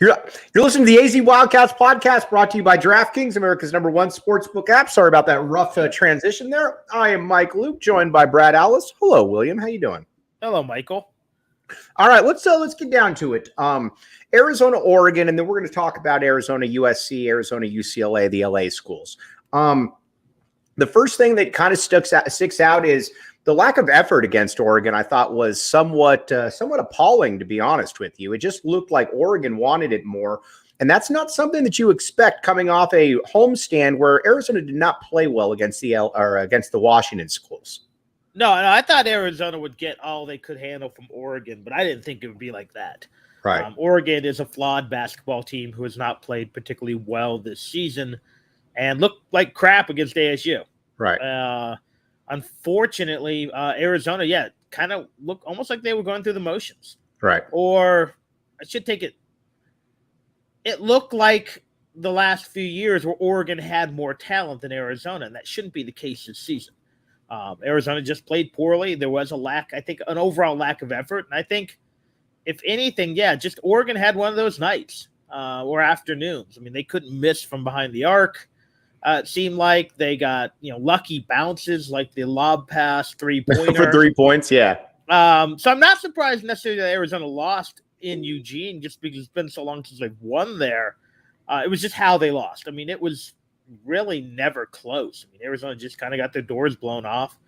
You're listening to the AZ Wildcats podcast brought to you by DraftKings, America's #1 sportsbook app. Sorry about that rough transition there. I am Mike Luke, joined by Brad Allis. Hello, William. How you doing? Hello, Michael. All right, let's get down to it. Arizona, Oregon, and then we're going to talk about Arizona, USC, Arizona, UCLA, the LA schools. The first thing that kind of sticks out is the lack of effort against Oregon. I thought was somewhat appalling, to be honest with you. It just looked like Oregon wanted it more, and that's not something that you expect coming off a homestand where Arizona did not play well against the Washington schools. No, I thought Arizona would get all they could handle from Oregon, but I didn't think it would be like that. Right. Oregon is a flawed basketball team who has not played particularly well this season and looked like crap against ASU. Right. Unfortunately, Arizona, kind of looked almost like they were going through the motions. Right. Or I should take it. It looked like the last few years where Oregon had more talent than Arizona, and that shouldn't be the case this season. Arizona just played poorly. There was an overall lack of effort. And I think, if anything, just Oregon had one of those nights or afternoons. I mean, they couldn't miss from behind the arc. It seemed like they got, lucky bounces like the lob pass 3-pointer. For 3 points, yeah. So I'm not surprised necessarily that Arizona lost in Eugene just because it's been so long since they've won there. It was just how they lost. I mean, it was really never close. I mean, Arizona just kind of got their doors blown off.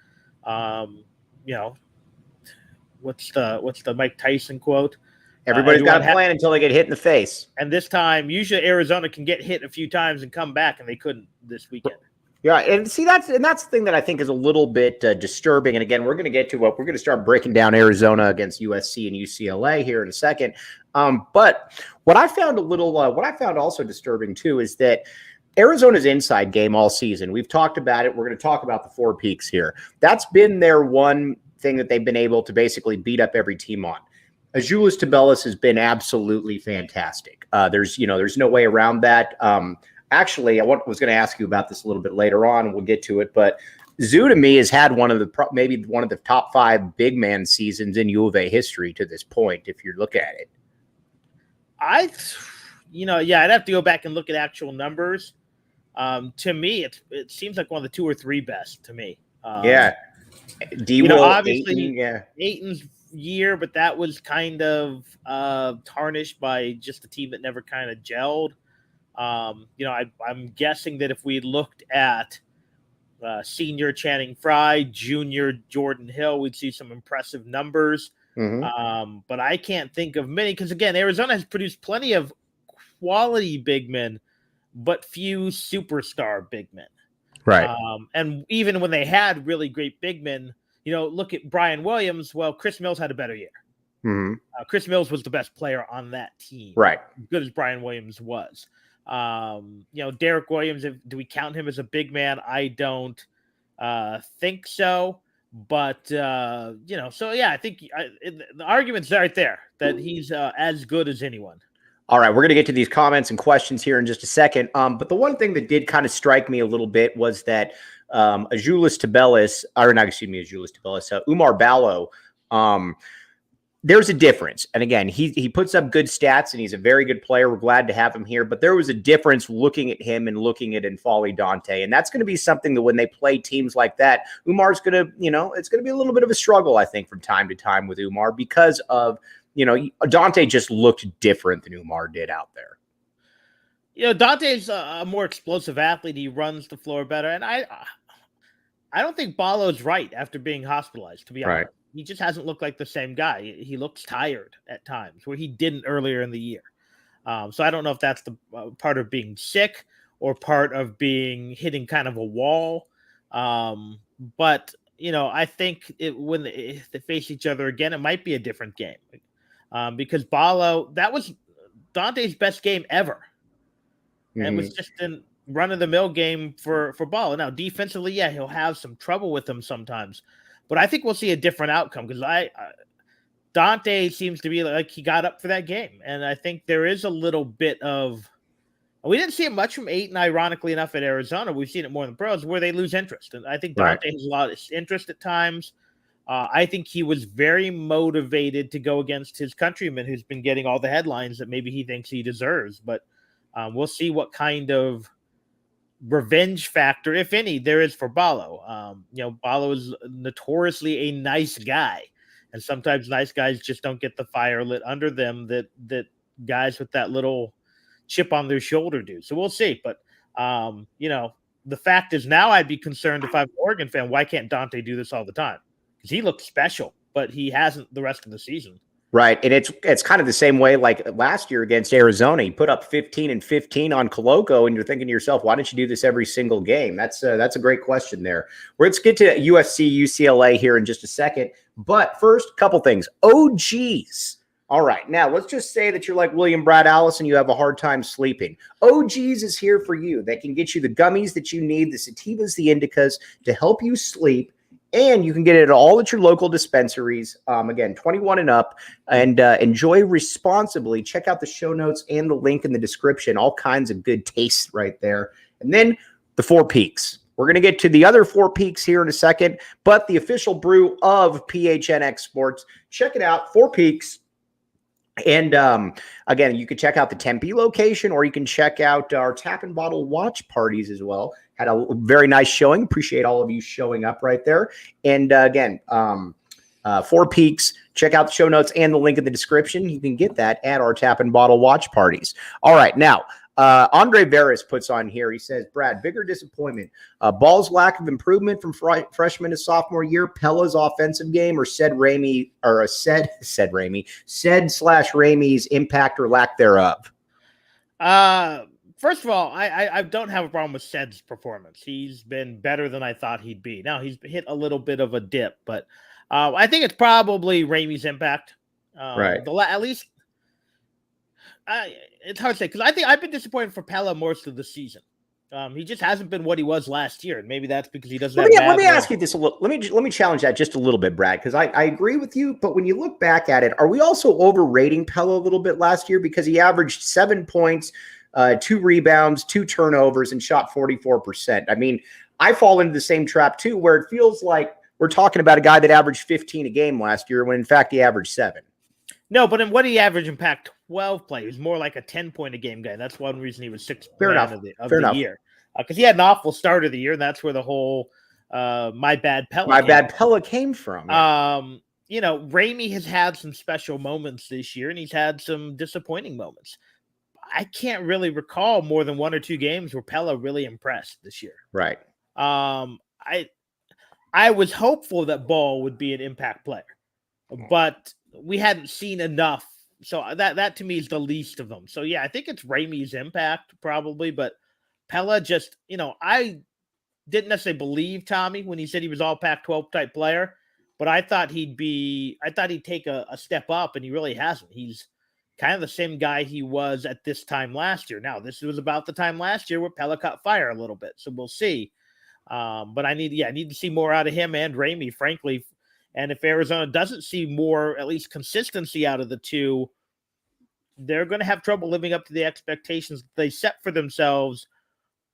What's the Mike Tyson quote? Everybody's got a plan until they get hit in the face. And this time, usually Arizona can get hit a few times and come back, and they couldn't this weekend. Yeah, and see that's the thing that I think is a little bit disturbing. And again, we're going to get to we're going to start breaking down Arizona against USC and UCLA here in a second. But what I found also disturbing too is that Arizona's inside game all season. We've talked about it. We're going to talk about the Four Peaks here. That's been their one thing that they've been able to basically beat up every team on. Azuolas Tubelis has been absolutely fantastic. There's no way around that. Actually, I was going to ask you about this a little bit later on, and we'll get to it. But Zoo to me has had maybe one of the top 5 big man seasons in U of A history to this point. If you look at it, I'd have to go back and look at actual numbers. To me, it seems like one of the 2 or 3 best to me. Obviously, Ayton's year, but that was kind of tarnished by just a team that never kind of gelled. I'm guessing that if we looked at senior Channing Frye, junior Jordan Hill, we'd see some impressive numbers. Mm-hmm. But I can't think of many because, again, Arizona has produced plenty of quality big men, but few superstar big men. Right. And even when they had really great big men, look at Brian Williams. Well, Chris Mills had a better year. Mm-hmm. Chris Mills was the best player on that team. Right. As good as Brian Williams was. Derek Williams, do we count him as a big man? I don't think so. But, I think the argument's right there that he's as good as anyone. All right, we're going to get to these comments and questions here in just a second. But the one thing that did kind of strike me a little bit was that Umar Ballo, there's a difference. And again, he puts up good stats and he's a very good player. We're glad to have him here. But there was a difference looking at him and looking at N'Faly Dante. And that's going to be something that when they play teams like that, Umar's going to, it's going to be a little bit of a struggle, I think, from time to time with Umar because of, Dante just looked different than Umar did out there. Dante's a more explosive athlete. He runs the floor better. And I don't think Ballo's right after being hospitalized, to be honest. Right. He just hasn't looked like the same guy. He looks tired at times where he didn't earlier in the year. So I don't know if that's the part of being sick or part of hitting kind of a wall. But, I think when they face each other again, it might be a different game. Because Ballo, that was Dante's best game ever. Mm-hmm. And it was just a run-of-the-mill game for Ballo. Now, defensively, he'll have some trouble with them sometimes. But I think we'll see a different outcome because Dante seems to be like he got up for that game. And I think there is a little bit of – we didn't see it much from Ayton, ironically enough, at Arizona. We've seen it more in the pros where they lose interest. And I think Dante has a lot of interest at times. I think he was very motivated to go against his countryman who's been getting all the headlines that maybe he thinks he deserves. But we'll see what kind of revenge factor, if any, there is for Balo. Balo is notoriously a nice guy, and sometimes nice guys just don't get the fire lit under them that guys with that little chip on their shoulder do. So we'll see. But the fact is, now I'd be concerned if I'm an Oregon fan. Why can't Dante do this all the time? Because he looked special, but he hasn't the rest of the season. Right. And it's kind of the same way like last year against Arizona. He put up 15 and 15 on Coloco, and you're thinking to yourself, why don't you do this every single game? That's a great question there. Let's get to USC, UCLA here in just a second. But first, a couple things. OGs. All right. Now, let's just say that you're like William Brad Allison. You have a hard time sleeping. OGs is here for you. They can get you the gummies that you need, the sativas, the indicas to help you sleep. And you can get it all at your local dispensaries. Again, 21 and up, and enjoy responsibly. Check out the show notes and the link in the description. All kinds of good tastes right there. And then the Four Peaks. We're going to get to the other Four Peaks here in a second, but the official brew of PHNX Sports. Check it out, Four Peaks. And again, you can check out the Tempe location, or you can check out our tap and bottle watch parties as well. Had a very nice showing. Appreciate all of you showing up right there. And again, Four Peaks. Check out the show notes and the link in the description. You can get that at our tap and bottle watch parties. All right, now Andre Veras puts on here. He says, Brad, bigger disappointment. Ball's lack of improvement from freshman to sophomore year, Pelle's offensive game, or said Ramey's impact or lack thereof? First of all, I don't have a problem with Sed's performance. He's been better than I thought he'd be. Now, he's hit a little bit of a dip, but I think it's probably Ramey's impact. Right. At least it's hard to say, because I think I've been disappointed for Pelle most of the season. He just hasn't been what he was last year, and maybe that's because he doesn't let me ask you this a little. Let me challenge that just a little bit, Brad, because I agree with you. But when you look back at it, are we also overrating Pelle a little bit last year, because he averaged 7 points, 2 rebounds, 2 turnovers, and shot 44%? I mean, I fall into the same trap too, where it feels like we're talking about a guy that averaged 15 a game last year, when in fact he averaged 7. No, but in what he averaged in Pac-12 play, he was more like a 10-point-a-game guy. That's one reason he was 6th man of the year. Because he had an awful start of the year, and that's where the whole my bad Pelle came from. Ramey has had some special moments this year, and he's had some disappointing moments. I can't really recall more than 1 or 2 games where Pelle really impressed this year. Right. I was hopeful that Ball would be an impact player, but we hadn't seen enough. So that to me is the least of them. So yeah, I think it's Ramey's impact probably, but Pelle just, I didn't necessarily believe Tommy when he said he was all Pac-12 type player, but I thought he'd take a step up, and he really hasn't. He's kind of the same guy he was at this time last year. Now, this was about the time last year where Pelle caught fire a little bit. So we'll see. But I need to see more out of him and Ramey, frankly. And if Arizona doesn't see more, at least consistency out of the two, they're going to have trouble living up to the expectations they set for themselves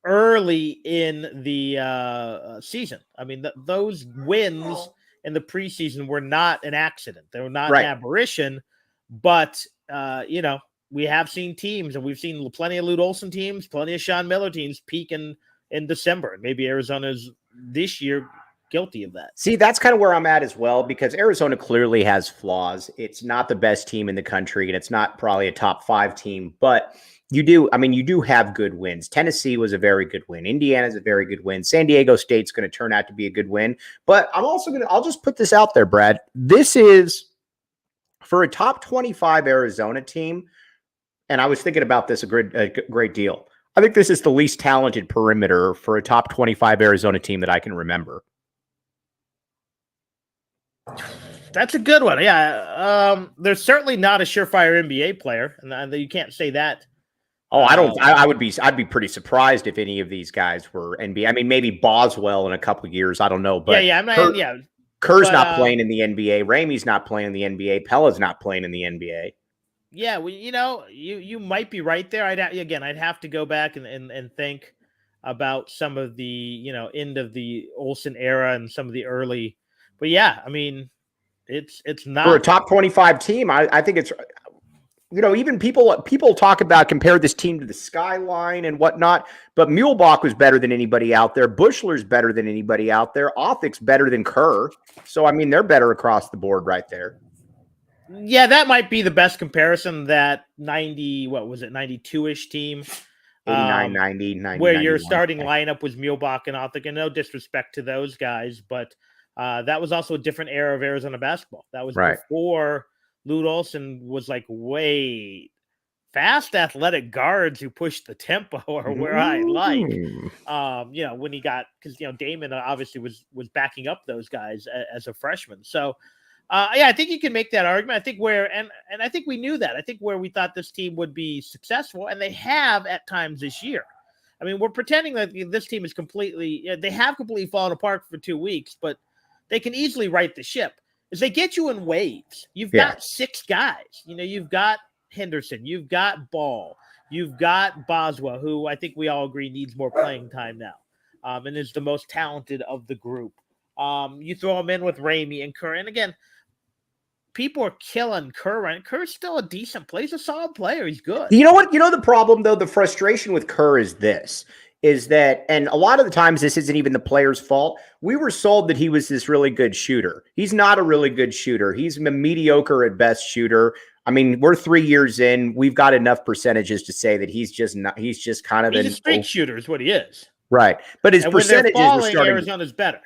early in the season. I mean, those wins in the preseason were not an accident. They were not an aberration, but we have seen teams, and we've seen plenty of Lute Olson teams, plenty of Sean Miller teams peak in December. And maybe Arizona's this year guilty of that. See, that's kind of where I'm at as well, because Arizona clearly has flaws. It's not the best team in the country, and it's not probably a top 5 team, but you do have good wins. Tennessee was a very good win. Indiana's a very good win. San Diego State's going to turn out to be a good win. But I'll just put this out there, Brad. This is for a top 25 Arizona team, and I was thinking about this a great deal. I think this is the least talented perimeter for a top 25 Arizona team that I can remember. That's a good one. Yeah. There's certainly not a surefire NBA player, and you can't say that. Oh, I'd be pretty surprised if any of these guys were NBA. I mean, maybe Boswell in a couple of years. I don't know. But Kerr's not playing in the NBA. Ramey's not playing in the NBA. Pelle's not playing in the NBA. Yeah, well, you might be right there. I'd have to go back and think about some of the end of the Olsen era and some of the early But yeah, I mean, it's not for a top 25 team. I think it's, even people talk about compare this team to the Skyline and whatnot, but Muehlbach was better than anybody out there. Bushler's better than anybody out there. Othik's better than Kerr. So, I mean, they're better across the board right there. Yeah, that might be the best comparison. That 92-ish team. 89, 90, 90, where 91. your starting lineup was Muehlbach and Othik, and no disrespect to those guys, but that was also a different era of Arizona basketball. That was before Lute Olson was like, wait, fast athletic guards who push the tempo are where I like. When he got, because Damon obviously was backing up those guys as a freshman. So I think you can make that argument. I think and I think we knew that. I think where we thought this team would be successful, and they have at times this year. I mean, we're pretending that this team is they have completely fallen apart for 2 weeks, but they can easily right the ship. Is they get you in waves. You've got 6 guys. You've got Henderson, you've got Ball, you've got Boswell, who I think we all agree needs more playing time now, and is the most talented of the group. You throw him in with Ramey and Kerr, and again, people are killing Kerr. Right? Kerr's still a decent player. He's a solid player. He's good. You know what? The problem, though, the frustration with Kerr is that, and a lot of the times this isn't even the player's fault. We were sold that he was this really good shooter. He's not a really good shooter. He's a mediocre at best shooter. I mean, we're 3 years in. We've got enough percentages to say that he's just kind of a streak shooter is what he is. Right. But his percentages are starting, Arizona's better.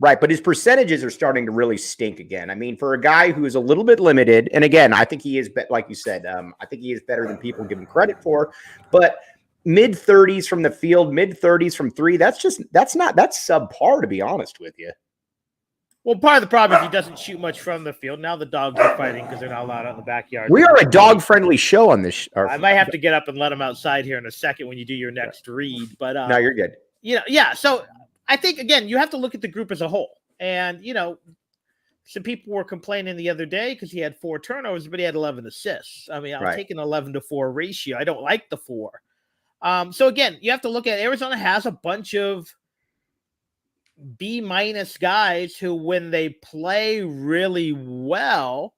Right, but his percentages are starting to really stink again. I mean, for a guy who is a little bit limited, and again, I think he is, like you said, I think he is better than people give him credit for, but mid-30s from the field, mid-30s from 3, that's subpar, to be honest with you. Well, part of the problem is he doesn't shoot much from the field. Now the dogs are fighting because they're not allowed out in the backyard. We are a dog-friendly show on this. I might have to get up and let him outside here in a second when you do your next read. But no, you're good. So I think, again, you have to look at the group as a whole. And, some people were complaining the other day because he had 4 turnovers, but he had 11 assists. I mean, I'll take an 11-to-4 ratio. I don't like the 4. So, again, you have to look at Arizona has a bunch of B- guys who, when they play really well,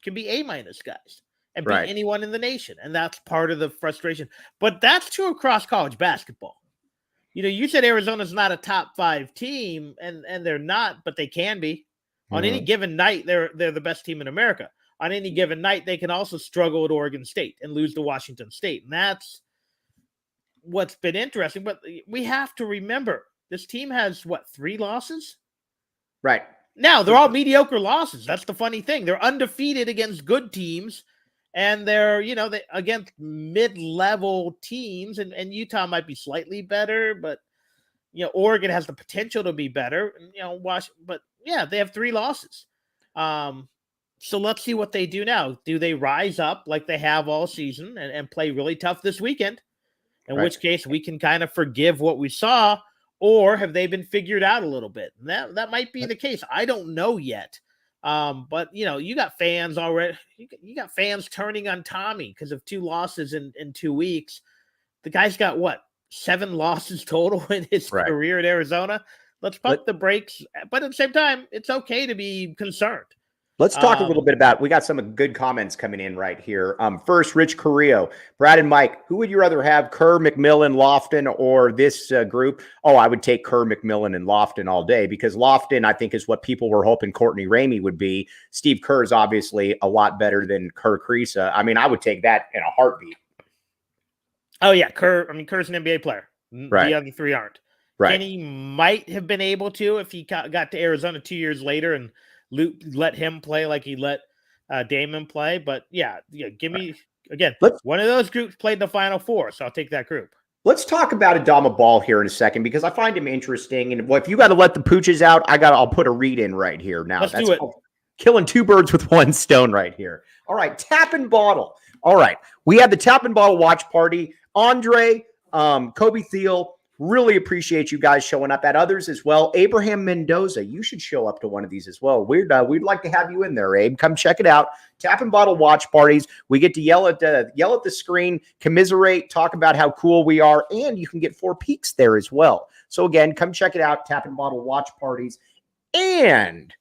can be A- guys and beat anyone in the nation. And that's part of the frustration. But that's true across college basketball. You said Arizona's not a top 5 team, and they're not, but they can be. On any given night, they're the best team in America. On any given night, they can also struggle at Oregon State and lose to Washington State. And that's what's been interesting. But we have to remember, this team has, 3 losses? Right. Now, they're all mediocre losses. That's the funny thing. They're undefeated against good teams. And they're, against mid-level teams, and Utah might be slightly better, but, Oregon has the potential to be better. But yeah, they have 3 losses. So let's see what they do now. Do they rise up like they have all season and play really tough this weekend? In which case we can kind of forgive what we saw, or have they been figured out a little bit? And that might be the case. I don't know yet. But you got fans already. You got fans turning on Tommy because of 2 losses in 2 weeks. The guy's got 7 losses total in his career at Arizona. Let's pump the brakes, but at the same time, it's okay to be concerned. Let's talk a little bit about, we got some good comments coming in right here. First, Rich Carrillo, Brad and Mike, who would you rather have, Kerr, McMillan, Lofton, or this group? Oh, I would take Kerr, McMillan, and Lofton all day, because Lofton, I think, is what people were hoping Courtney Ramey would be. Steve Kerr is obviously a lot better than Kerr Kriisa. I mean, I would take that in a heartbeat. Oh, yeah. Kerr, Kerr's an NBA player. Right. The other 3 aren't. Right. Kenny might have been able to if he got to Arizona 2 years later and let him play like he let Damon play. But yeah, give me, again, one of those groups played the Final Four, so I'll take that group. Let's talk about Adama Bal here in a second, because I find him interesting. And if you got to let the pooches out, I'll put a read in right here now. Let's do it. Killing 2 birds with 1 stone right here. All right, Tap and Bottle. All right, we have the Tap and Bottle watch party. Andre, Kobe Thiel, really appreciate you guys showing up. At others as well. Abraham Mendoza, you should show up to one of these as well. We'd like to have you in there, Abe. Come check it out. Tap and Bottle watch parties. We get to yell at the screen, commiserate, talk about how cool we are, and you can get 4 peaks there as well. So again, come check it out. Tap and Bottle watch parties. And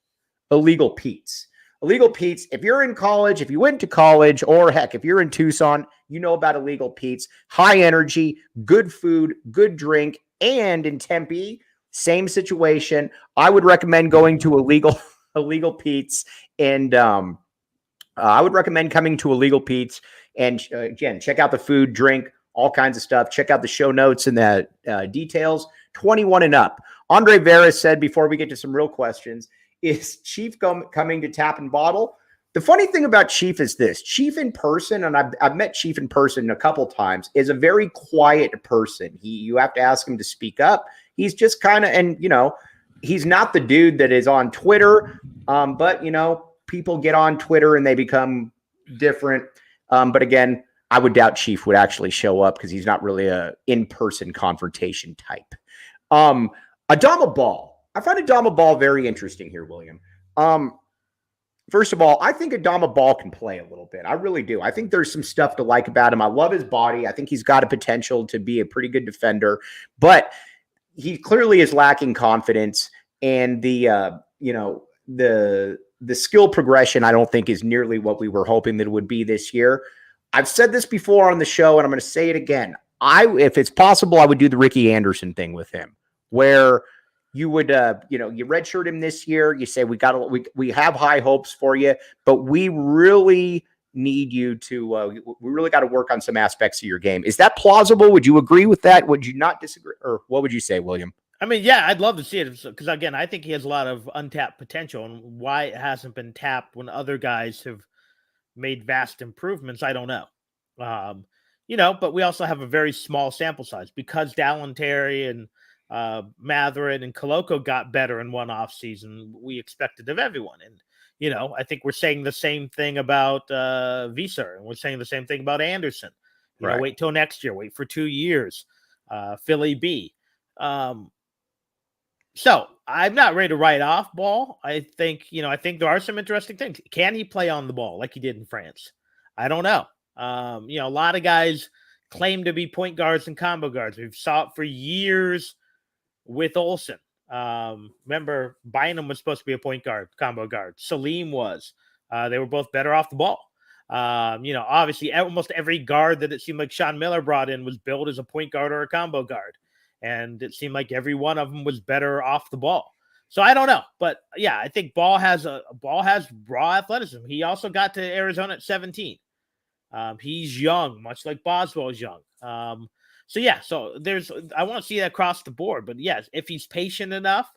Illegal Pete's. Illegal Pete's, if you're in college, if you went to college, or heck, if you're in Tucson, you know about Illegal Pete's. High energy, good food, good drink. And in Tempe, same situation. I would recommend going to Illegal Pete's, and I would recommend coming to Illegal Pete's and again, check out the food, drink, all kinds of stuff. Check out the show notes and the details. 21 and up. Andre Veras said, before we get to some real questions, is Chief coming to Tap and Bottle? The funny thing about Chief is this. Chief in person, and I've met Chief in person a couple times, is a very quiet person. You have to ask him to speak up. He's just kind of, and he's not the dude that is on Twitter, but people get on Twitter and they become different. But again, I would doubt Chief would actually show up because he's not really a in-person confrontation type. Adama Bal. I find Adama Bal very interesting here, William. First of all, I think Adama Bal can play a little bit. I really do. I think there's some stuff to like about him. I love his body. I think he's got a potential to be a pretty good defender, but he clearly is lacking confidence, and the skill progression I don't think is nearly what we were hoping that it would be this year. I've said this before on the show, and I'm going to say it again. If it's possible, I would do the Ricky Anderson thing with him, where you would, you redshirt him this year. You say, we have high hopes for you, but we really need you to, we really got to work on some aspects of your game. Is that plausible? Would you agree with that? Would you not disagree? Or what would you say, William? I mean, yeah, I'd love to see it because, again, I think he has a lot of untapped potential, and why it hasn't been tapped when other guys have made vast improvements, I don't know. But we also have a very small sample size because Dallin Terry and Matherin and Koloko got better in one off season. We expected of everyone. And, I think we're saying the same thing about Visser, and we're saying the same thing about Anderson. Wait till next year, wait for 2 years. Philly B. So I'm not ready to write off Ball. I think there are some interesting things. Can he play on the ball like he did in France? I don't know. A lot of guys claim to be point guards and combo guards. We've saw it for years with Olsen. Remember, Bynum was supposed to be a point guard, combo guard. Salim was. They were both better off the ball. Obviously, almost every guard that it seemed like Sean Miller brought in was billed as a point guard or a combo guard. And it seemed like every one of them was better off the ball. So I don't know. But, yeah, I think Ball has raw athleticism. He also got to Arizona at 17. He's young, much like Boswell is young. I want to see that across the board. But, yes, if he's patient enough,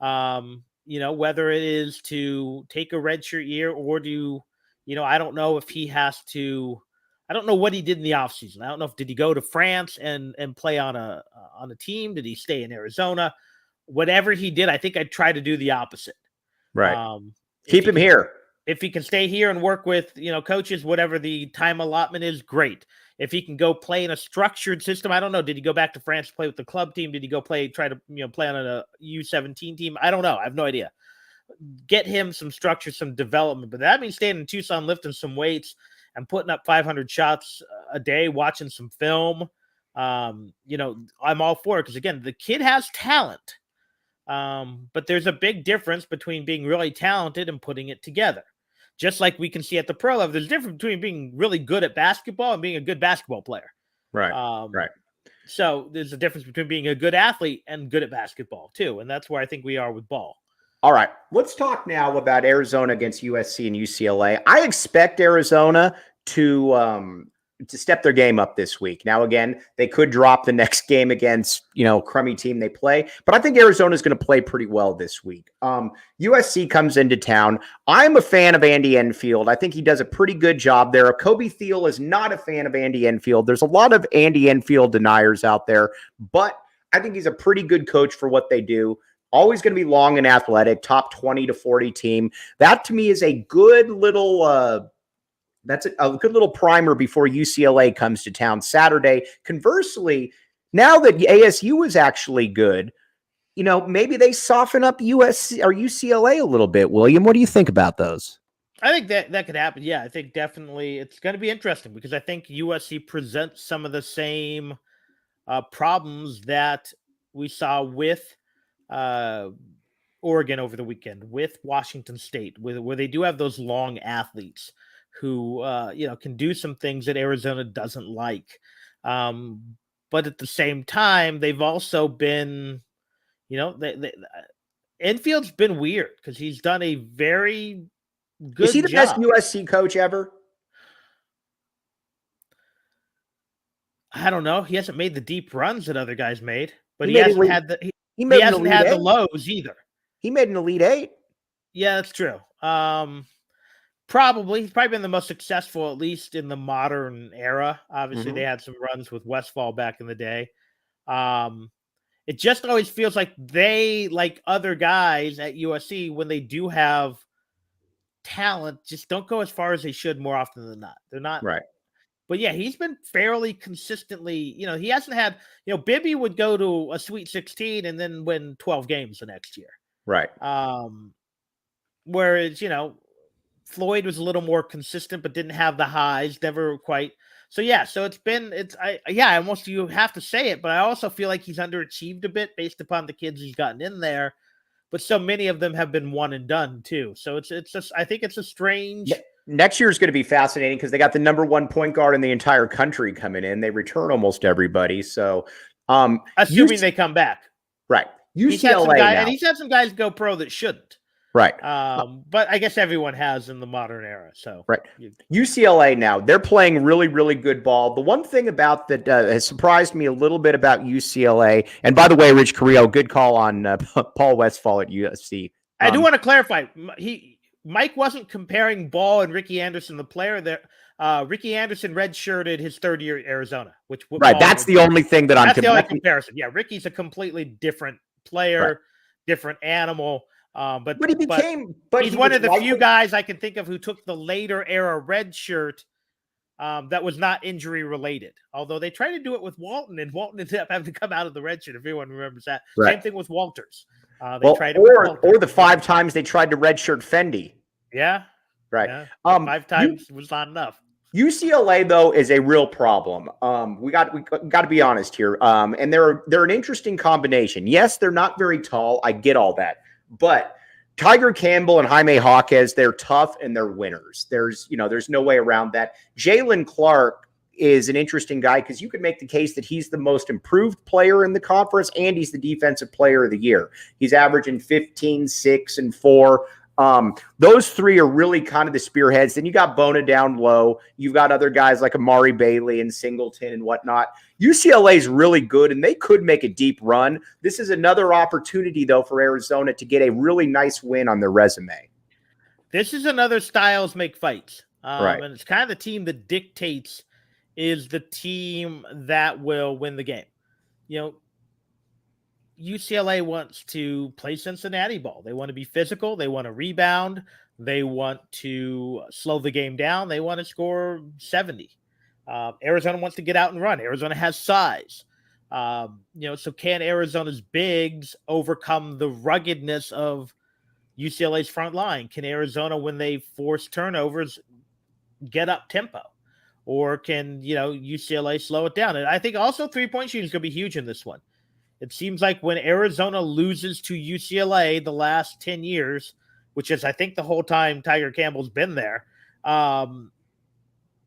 whether it is to take a redshirt year or I don't know if he has to – I don't know what he did in the offseason. I don't know did he go to France and play on a team? Did he stay in Arizona? Whatever he did, I think I'd try to do the opposite. Right. Keep him here. If he can stay here and work with, coaches, whatever the time allotment is, great. If he can go play in a structured system, I don't know. Did he go back to France to play with the club team? Did he go try to play on a U17 team? I don't know. I have no idea. Get him some structure, some development. But that means staying in Tucson, lifting some weights, and putting up 500 shots a day, watching some film. I'm all for it because, again, the kid has talent. But there's a big difference between being really talented and putting it together. Just like we can see at the pro level, there's a difference between being really good at basketball and being a good basketball player. Right. Right. So there's a difference between being a good athlete and good at basketball too. And that's where I think we are with Ball. All right, let's talk now about Arizona against USC and UCLA. I expect Arizona to step their game up this week. Now, again, they could drop the next game against, crummy team they play, but I think Arizona is going to play pretty well this week. USC comes into town. I'm a fan of Andy Enfield. I think he does a pretty good job there. Kobe Thiel is not a fan of Andy Enfield. There's a lot of Andy Enfield deniers out there, but I think he's a pretty good coach for what they do. Always going to be long and athletic, top 20 to 40 team. That to me is a good little that's a good little primer before UCLA comes to town Saturday. Conversely, now that ASU is actually good, maybe they soften up USC or UCLA a little bit. William, what do you think about those? I think that could happen. Yeah, I think definitely it's going to be interesting because I think USC presents some of the same problems that we saw with Oregon over the weekend, with Washington State, where they do have those long athletes who can do some things that Arizona doesn't like. But at the same time, they've also been, Enfield's been weird because he's done a very good Is he the job. best USC coach ever? I don't know. He hasn't made the deep runs that other guys made, but he hasn't had the he hasn't had the lows either. He made an Elite Eight. Yeah, that's true. Probably. He's probably been the most successful, at least in the modern era. Obviously, they had some runs with Westfall back in the day. It just always feels like they, like other guys at USC, when they do have talent, just don't go as far as they should more often than not. They're not right. But yeah, he's been fairly consistently, he hasn't had, Bibby would go to a Sweet 16 and then win 12 games the next year. Right. Whereas, Floyd was a little more consistent, but didn't have the highs, never quite. So yeah, so almost you have to say it, but I also feel like he's underachieved a bit based upon the kids he's gotten in there. But so many of them have been one and done too. So it's just, I think it's a strange. Next year is going to be fascinating because they got the #1 point guard in the entire country coming in. They return almost everybody. So, assuming they come back, right? UCLA and he's had some guys go pro that shouldn't. Right. But I guess everyone has in the modern era. So right. UCLA now, they're playing really, really good ball. The one thing about that has surprised me a little bit about UCLA, and by the way, Rich Carrillo, good call on Paul Westfall at USC. I do want to clarify. Mike wasn't comparing Ball and Ricky Anderson, the player there. Ricky Anderson redshirted his third year at Arizona, which right. That's the only thing that that's the only comparison. Yeah, Ricky's a completely different player, different animal. But he's one of the few guys I can think of who took the later era red shirt that was not injury related. Although they tried to do it with Walton, and Walton ended up having to come out of the red shirt. If everyone remembers that. Right. Same thing with Walters. Tried it or the 5 times they tried to redshirt Fendi. Yeah. Right. Yeah. 5 times was not enough. UCLA though is a real problem. We got to be honest here. And they're an interesting combination. Yes, they're not very tall. I get all that. But Tiger Campbell and Jaime Jaquez, they're tough and they're winners. There's no way around that. Jalen Clark is an interesting guy because you could make the case that he's the most improved player in the conference and he's the defensive player of the year. He's averaging 15, 6, and 4. Those 3 are really kind of the spearheads. Then you got Bona down low. You've got other guys like Amari Bailey and Singleton and whatnot. UCLA is really good, and they could make a deep run. This is another opportunity, though, for Arizona to get a really nice win on their resume. This is another styles make fights. Right. And it's kind of the team that dictates is the team that will win the game. UCLA wants to play Cincinnati ball. They want to be physical. They want to rebound. They want to slow the game down. They want to score 70. Arizona wants to get out and run. Arizona has size. So can Arizona's bigs overcome the ruggedness of UCLA's front line? Can Arizona, when they force turnovers, get up tempo? Or can, UCLA slow it down? And I think also 3-point shooting is going to be huge in this one. It seems like when Arizona loses to UCLA the last 10 years, which is, I think, the whole time Tiger Campbell's been there,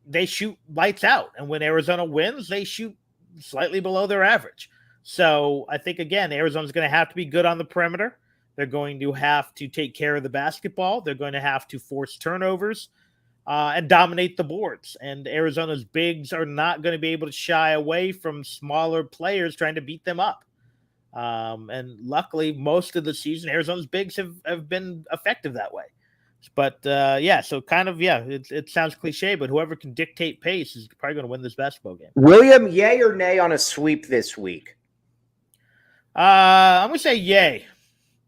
they shoot lights out. And when Arizona wins, they shoot slightly below their average. So I think, again, Arizona's going to have to be good on the perimeter. They're going to have to take care of the basketball. They're going to have to force turnovers and dominate the boards. And Arizona's bigs are not going to be able to shy away from smaller players trying to beat them up. And luckily, most of the season, Arizona's bigs have been effective that way. But so kind of, it sounds cliche, but whoever can dictate pace is probably going to win this basketball game. William, yay or nay on a sweep this week? I'm going to say yay.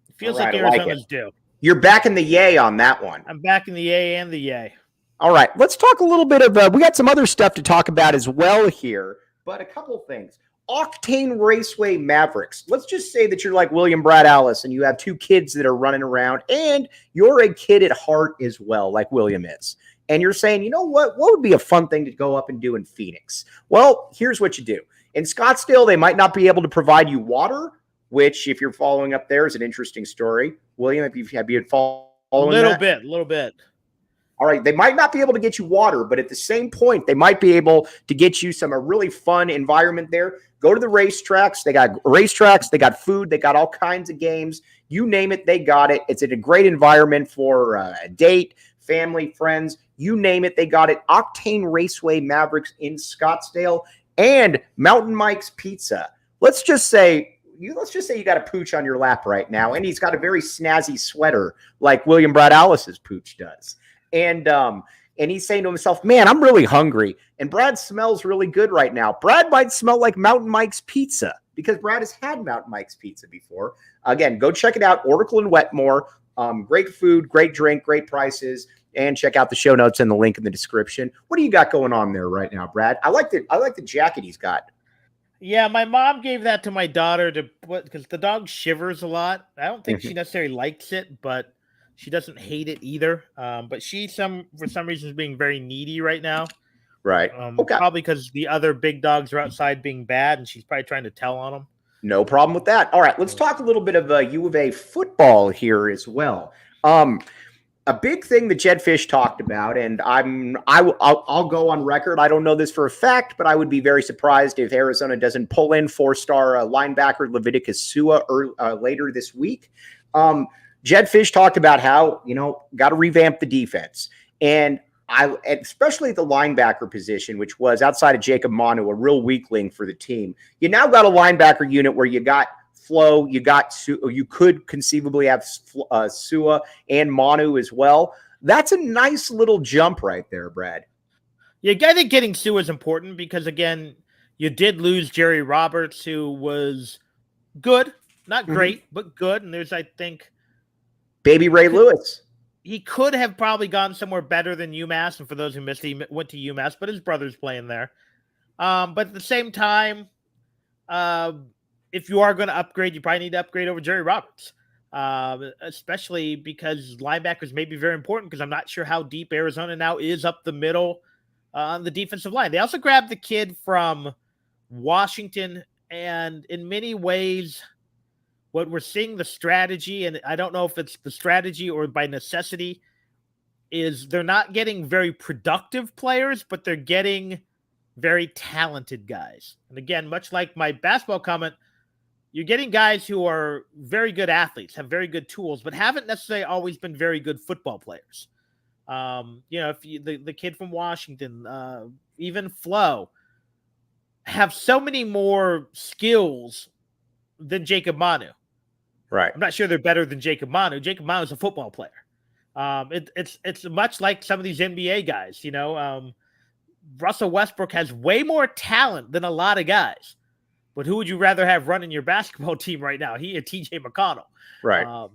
It feels like Arizona's due. You're backing the yay on that one. I'm backing the yay and the yay. All right, let's talk a little bit of we got some other stuff to talk about as well here, but a couple things. Octane Raceway Mavericks. Let's just say that you're like William Brad Alice and you have 2 kids that are running around and you're a kid at heart as well, like William is. And you're saying, you know what would be a fun thing to go up and do in Phoenix? Well, here's what you do. In Scottsdale, they might not be able to provide you water, which, if you're following up there, is an interesting story. William, have you been following a little that? bit. All right, they might not be able to get you water, but at the same point, they might be able to get you a really fun environment there. Go to the racetracks. They got racetracks. They got food. They got all kinds of games. You name it, they got it. It's in a great environment for a date, family, friends. You name it, they got it. Octane Raceway Mavericks in Scottsdale and Mountain Mike's Pizza. Let's just say you got a pooch on your lap right now, and he's got a very snazzy sweater like William Brad Alice's pooch does. And he's saying to himself, man, I'm really hungry. And Brad smells really good right now. Brad might smell like Mountain Mike's Pizza because Brad has had Mountain Mike's Pizza before. Again, go check it out. Oracle and Wetmore. Great food, great drink, great prices. And check out the show notes and the link in the description. What do you got going on there right now, Brad? I like the jacket he's got. Yeah, my mom gave that to my daughter because the dog shivers a lot. I don't think she necessarily likes it, but she doesn't hate it either. But for some reason is being very needy right now. Right. Okay. Probably because the other big dogs are outside being bad, and she's probably trying to tell on them. No problem with that. All right, let's talk a little bit of U of A football here as well. A big thing that Jed Fish talked about, and I'll go on record. I don't know this for a fact, but I would be very surprised if Arizona doesn't pull in 4-star linebacker Leviticus Sua later this week. Jed Fish talked about how, got to revamp the defense. And especially at the linebacker position, which was outside of Jacob Manu, a real weak link for the team. You now got a linebacker unit where you got Flo, you could conceivably have Sua and Manu as well. That's a nice little jump right there, Brad. Yeah, I think getting Sua is important because, again, you did lose Jerry Roberts, who was good, not great, but good. And there's, I think, Baby Ray Lewis. He could have probably gone somewhere better than UMass. And for those who missed it, he went to UMass, but his brother's playing there. But at the same time, if you are going to upgrade, you probably need to upgrade over Jerry Roberts, especially because linebackers may be very important because I'm not sure how deep Arizona now is up the middle on the defensive line. They also grabbed the kid from Washington, and in many ways, what we're seeing the strategy, and I don't know if it's the strategy or by necessity, is they're not getting very productive players, but they're getting very talented guys. And again, much like my basketball comment, you're getting guys who are very good athletes, have very good tools, but haven't necessarily always been very good football players. If the kid from Washington, even Flo, have so many more skills than Jacob Manu. Right. I'm not sure they're better than Jacob Manu. Jacob Manu is a football player. It's much like some of these NBA guys. Russell Westbrook has way more talent than a lot of guys. But who would you rather have running your basketball team right now? He or TJ McConnell. Right.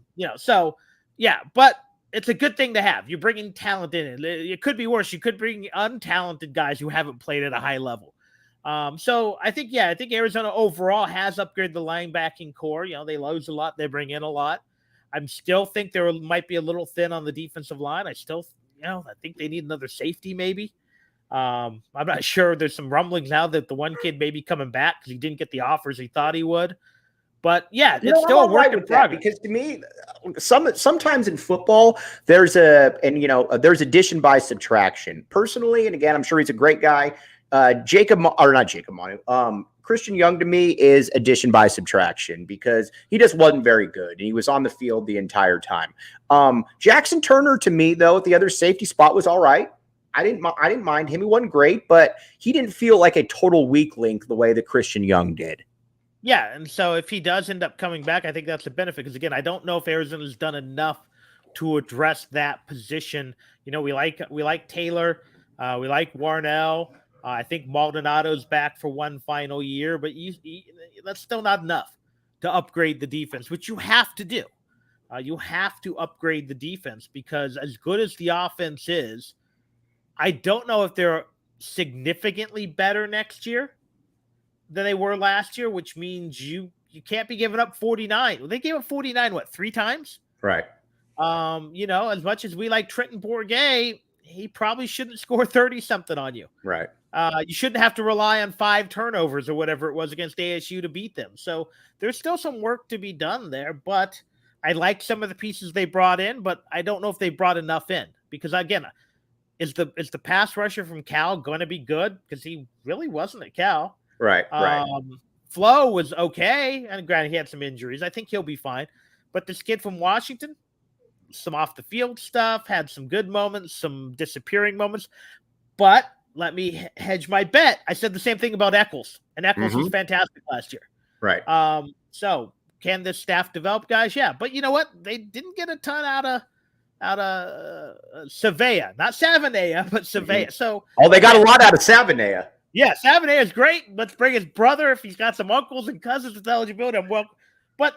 But it's a good thing to have. You're bringing talent in. It could be worse. You could bring untalented guys who haven't played at a high level. So I think Arizona overall has upgraded the linebacking core. They lose a lot. They bring in a lot. I still think there might be a little thin on the defensive line. I think they need another safety maybe. I'm not sure. There's some rumblings now that the one kid may be coming back because he didn't get the offers he thought he would. But yeah, it's still a work in progress. Because to me, sometimes in football, there's addition by subtraction. Personally, and again, I'm sure he's a great guy. Christian Young to me is addition by subtraction because he just wasn't very good and he was on the field the entire time. Jackson Turner to me, though, at the other safety spot was all right. I didn't mind him. He wasn't great, but he didn't feel like a total weak link the way that Christian Young did. Yeah, and so if he does end up coming back, I think that's a benefit because, again, I don't know if Arizona's done enough to address that position. We like Taylor. We like Warnell. I think Maldonado's back for one final year, but that's still not enough to upgrade the defense, which you have to do. You have to upgrade the defense because as good as the offense is, I don't know if they're significantly better next year than they were last year, which means you can't be giving up 49. Well, they gave up 49, 3 times? Right. As much as we like Trenton Bourget, he probably shouldn't score 30-something on you. Right. You shouldn't have to rely on 5 turnovers or whatever it was against ASU to beat them. So there's still some work to be done there, but I like some of the pieces they brought in, but I don't know if they brought enough in because, again, is the pass rusher from Cal going to be good? Because he really wasn't at Cal. Right. Flo was okay, and granted he had some injuries. I think he'll be fine. But this kid from Washington, some off the field stuff, had some good moments, some disappearing moments. But let me hedge my bet. I said the same thing about Eccles, and Eccles was fantastic last year. Right. So can this staff develop guys? Yeah, but you know what? They didn't get a ton out of Savea, not Savanea, but Savea. So they got a lot out of Savanea. Yeah, Savanea is great. Let's bring his brother if he's got some uncles and cousins with eligibility. But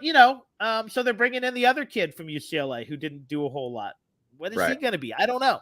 so they're bringing in the other kid from UCLA who didn't do a whole lot. What is he going to be? I don't know.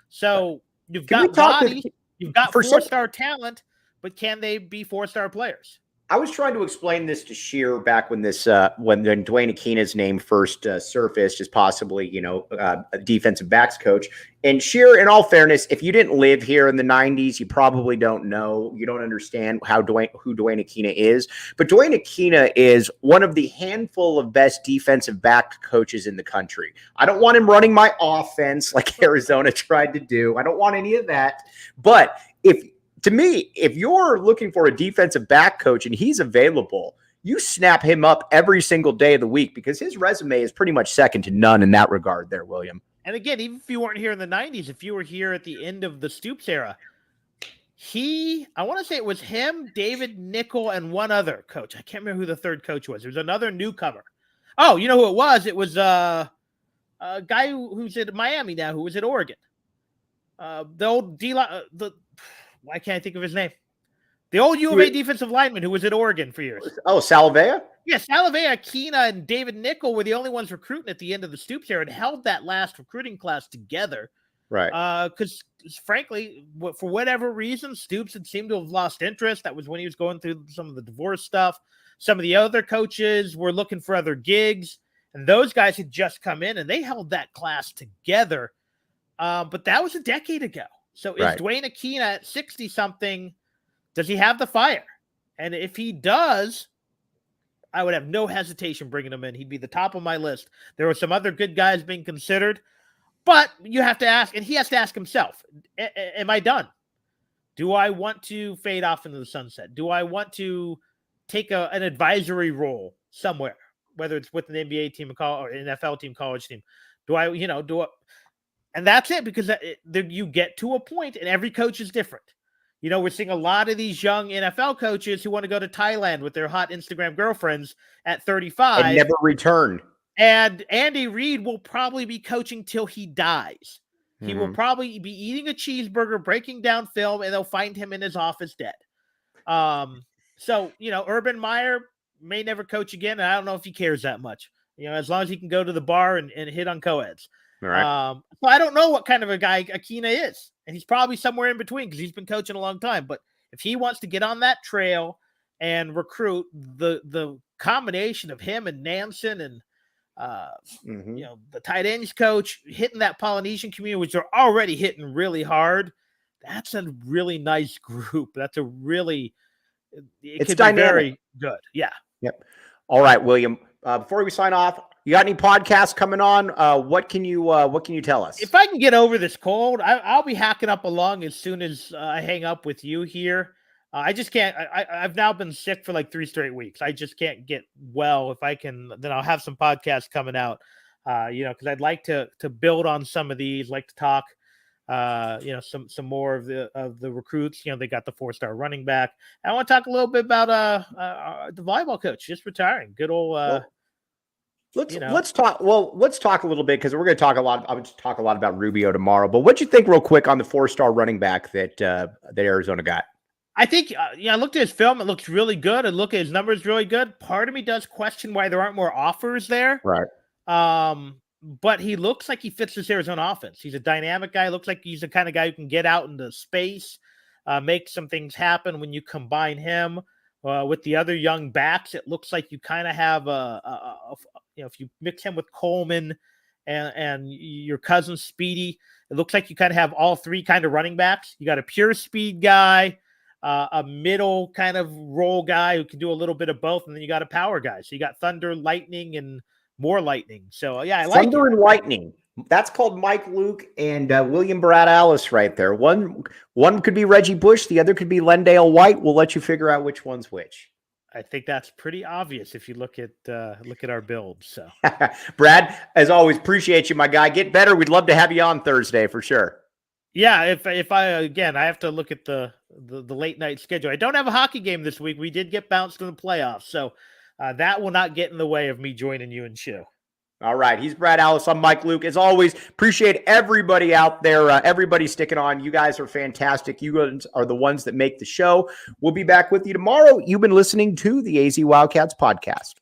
So you've got body, you've got 4-star talent, but can they be 4-star players? I was trying to explain this to Sheer back when when Dwayne Akina's name first surfaced as possibly, a defensive backs coach. And Sheer, in all fairness, if you didn't live here in the 90s, you probably don't know. You don't understand who Dwayne Akina is. But Dwayne Akina is one of the handful of best defensive back coaches in the country. I don't want him running my offense like Arizona tried to do. I don't want any of that. But to me, if you're looking for a defensive back coach and he's available, you snap him up every single day of the week because his resume is pretty much second to none in that regard there, William. And again, even if you weren't here in the 90s, if you were here at the end of the Stoops era, I want to say it was him, David Nickel, and one other coach. I can't remember who the third coach was. It was another newcomer. Oh, you know who it was? It was a guy who's in Miami now, who was at Oregon. The old why can't I think of his name? The old U of A defensive lineman who was at Oregon for years. Oh, Salavea? Yeah, Salavea, Akina, and David Nickel were the only ones recruiting at the end of the Stoops era and held that last recruiting class together. Right. Because, frankly, for whatever reason, Stoops had seemed to have lost interest. That was when he was going through some of the divorce stuff. Some of the other coaches were looking for other gigs, and those guys had just come in, and they held that class together. But that was a decade ago. So is Dwayne Akina at 60-something, does he have the fire? And if he does, I would have no hesitation bringing him in. He'd be the top of my list. There were some other good guys being considered, but you have to ask, and he has to ask himself, am I done? Do I want to fade off into the sunset? Do I want to take an advisory role somewhere, whether it's with an NBA team or an NFL team, college team? And that's it, because you get to a point, and every coach is different. We're seeing a lot of these young NFL coaches who want to go to Thailand with their hot Instagram girlfriends at 35. And never return. And Andy Reid will probably be coaching till he dies. Mm-hmm. He will probably be eating a cheeseburger, breaking down film, and they'll find him in his office dead. So, Urban Meyer may never coach again, and I don't know if he cares that much. As long as he can go to the bar and hit on co-eds. Right. So I don't know what kind of a guy Akina is, and he's probably somewhere in between because he's been coaching a long time. But if he wants to get on that trail and recruit, the combination of him and Nansen and the tight ends coach hitting that Polynesian community, which are already hitting really hard, that's a really nice group. That's it's dynamic. Very good. Yeah. Yep. All right, William. Before we sign off, you got any podcasts coming on? What can you tell us? If I can get over this cold, I'll be hacking up along as soon as I hang up with you here. I just can't. I've now been sick for like 3 straight weeks. I just can't get well. If I can, then I'll have some podcasts coming out. Because I'd like to build on some of these. Like to talk. Some more of the recruits. They got the 4-star running back. And I want to talk a little bit about the volleyball coach just retiring. Good old. Let's talk a little bit, because we're going to talk a lot. I would talk a lot about Rubio tomorrow. But what'd you think, real quick, on the 4-star running back that Arizona got? I think, I looked at his film. It looks really good. And look at his numbers, really good. Part of me does question why there aren't more offers there. Right. But he looks like he fits this Arizona offense. He's a dynamic guy. Looks like he's the kind of guy who can get out into space, make some things happen. When you combine him with the other young backs, it looks like you kind of have if you mix him with Coleman and your cousin Speedy, it looks like you kind of have all 3 kind of running backs. You got a pure speed guy. a middle kind of role guy who can do a little bit of both, and then you got a power guy. So you got Thunder, Lightning, and more Lightning. So yeah, I like Thunder and Lightning. That's called Mike Luke and William Brad Alice right there. One could be Reggie Bush, the other could be Lendale White. We'll let you figure out which one's which. I think that's pretty obvious if you look at our build. So, Brad, as always, appreciate you, my guy. Get better. We'd love to have you on Thursday for sure. Yeah, if I again, I have to look at the late night schedule. I don't have a hockey game this week. We did get bounced in the playoffs, so that will not get in the way of me joining you and Shu. All right. He's Brad Alice. I'm Mike Luke. As always, appreciate everybody out there. Everybody sticking on. You guys are fantastic. You guys are the ones that make the show. We'll be back with you tomorrow. You've been listening to the AZ Wildcats podcast.